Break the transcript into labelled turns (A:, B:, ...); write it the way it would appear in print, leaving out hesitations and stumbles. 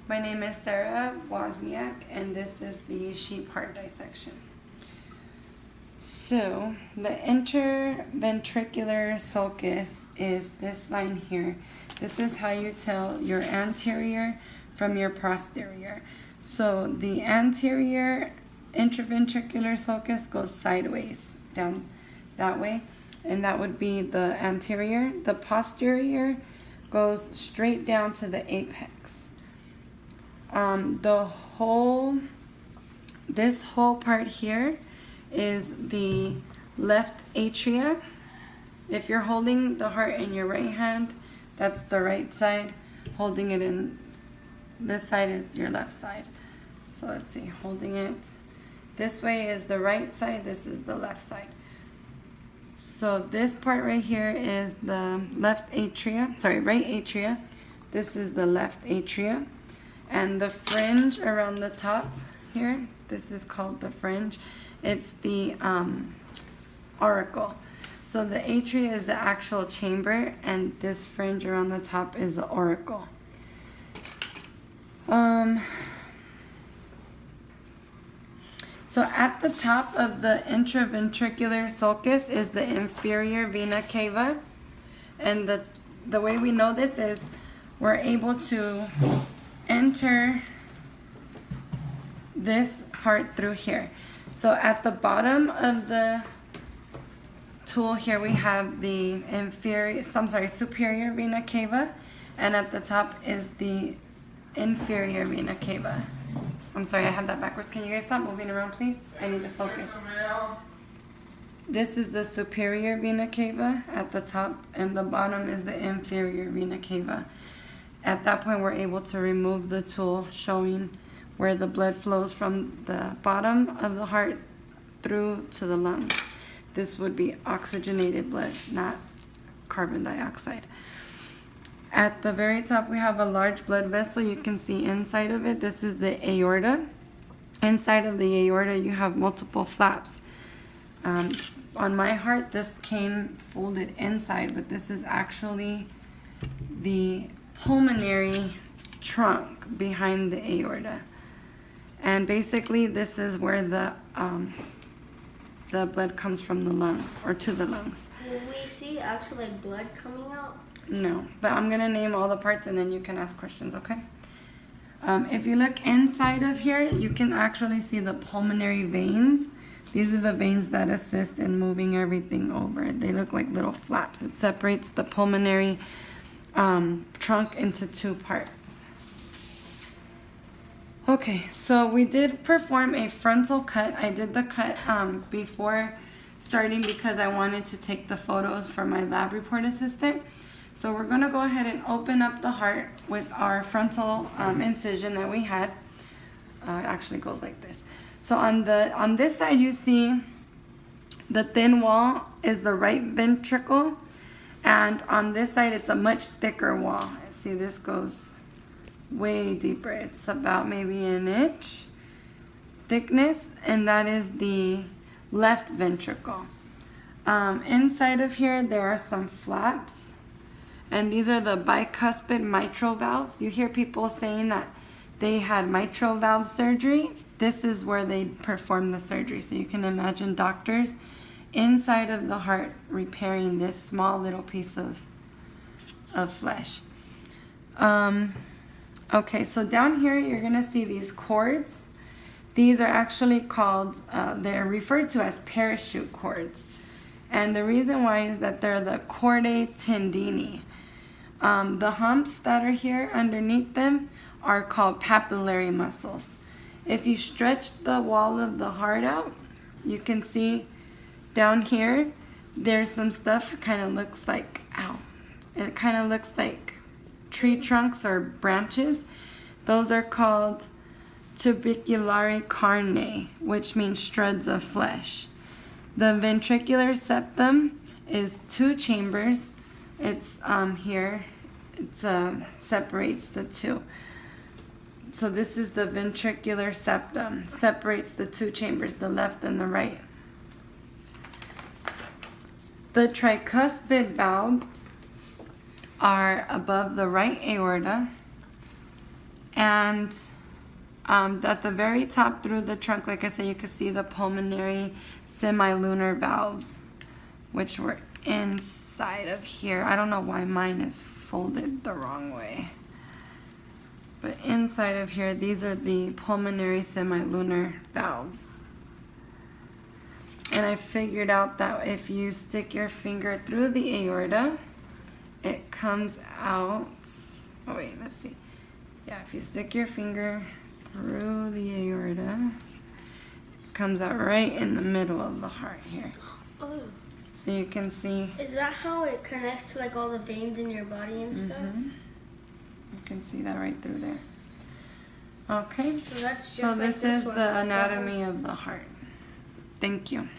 A: My name is Sarah Wozniak, and this is the sheep heart dissection. So, the interventricular sulcus is this line here. This is how you tell your anterior from your posterior. So, the anterior interventricular sulcus goes sideways, down that way, and that would be the anterior. The posterior goes straight down to the apex. This whole part here is the left atria. If you're holding the heart in your right hand, that's the right side. Holding it in this side is your left side. So let's see, holding it this way is the right side, this is the left side. So this part right here is the right atria. This is the left atria. And the fringe around the top here, this is called the fringe. It's the auricle. So the atria is the actual chamber, and this fringe around the top is the auricle. So at the top of the interventricular sulcus is the inferior vena cava. And the way we know this is we're able to enter this part through here. So at the bottom of the tool here we have the superior vena cava, and at the top is the inferior vena cava. I'm sorry, I have that backwards. Can you guys stop moving around, please? I need to focus. This is the superior vena cava at the top, and the bottom is the inferior vena cava. At that point, we're able to remove the tool, showing where the blood flows from the bottom of the heart through to the lungs. This would be oxygenated blood, not carbon dioxide. At the very top, we have a large blood vessel. You can see inside of it. This is the aorta. Inside of the aorta, you have multiple flaps. On my heart, this came folded inside, but this is actually the pulmonary trunk behind the aorta. And basically, this is where the blood comes from the lungs, or to the lungs.
B: Will we see actually blood coming out?
A: No, but I'm gonna name all the parts and then you can ask questions, okay? If you look inside of here, you can actually see the pulmonary veins. These are the veins that assist in moving everything over. They look like little flaps. It separates the pulmonary trunk into two parts. Okay, so we did perform a frontal cut. I did the cut before starting because I wanted to take the photos for my lab report assistant. So we're gonna go ahead and open up the heart with our frontal incision that we had. It actually goes like this. So on this side, you see the thin wall is the right ventricle, and on this side, it's a much thicker wall. See, this goes way deeper. It's about maybe an inch thickness, and that is the left ventricle. Inside of here, there are some flaps. And these are the bicuspid mitral valves. You hear people saying that they had mitral valve surgery. This is where they perform the surgery. So you can imagine doctors inside of the heart repairing this small little piece of flesh. Okay, so down here you're gonna see these cords. These are actually called, they're referred to as parachute cords. And the reason why is that they're the chordae tendini. The humps that are here underneath them are called papillary muscles. If you stretch the wall of the heart out, you can see down here, there's some stuff kind of looks like, it kind of looks like tree trunks or branches. Those are called tuberculare carne, which means shreds of flesh. The ventricular septum is two chambers. It's here. It separates the two. So this is the ventricular septum. Separates the two chambers, the left and the right. The tricuspid valves are above the right aorta. And at the very top through the trunk, like I said, you can see the pulmonary semilunar valves, which were inside of here. I don't know why mine is folded the wrong way. But inside of here, these are the pulmonary semilunar valves. And I figured out that if you stick your finger through the aorta, it comes out. Oh wait, let's see. Yeah, if you stick your finger through the aorta, it comes out right in the middle of the heart here.
B: Oh.
A: So you can see.
B: Is that how it connects to like all the veins in your body and stuff?
A: You can see that right through there. Okay.
B: So that's just
A: So
B: like
A: this is
B: one.
A: the anatomy of the heart. Thank you.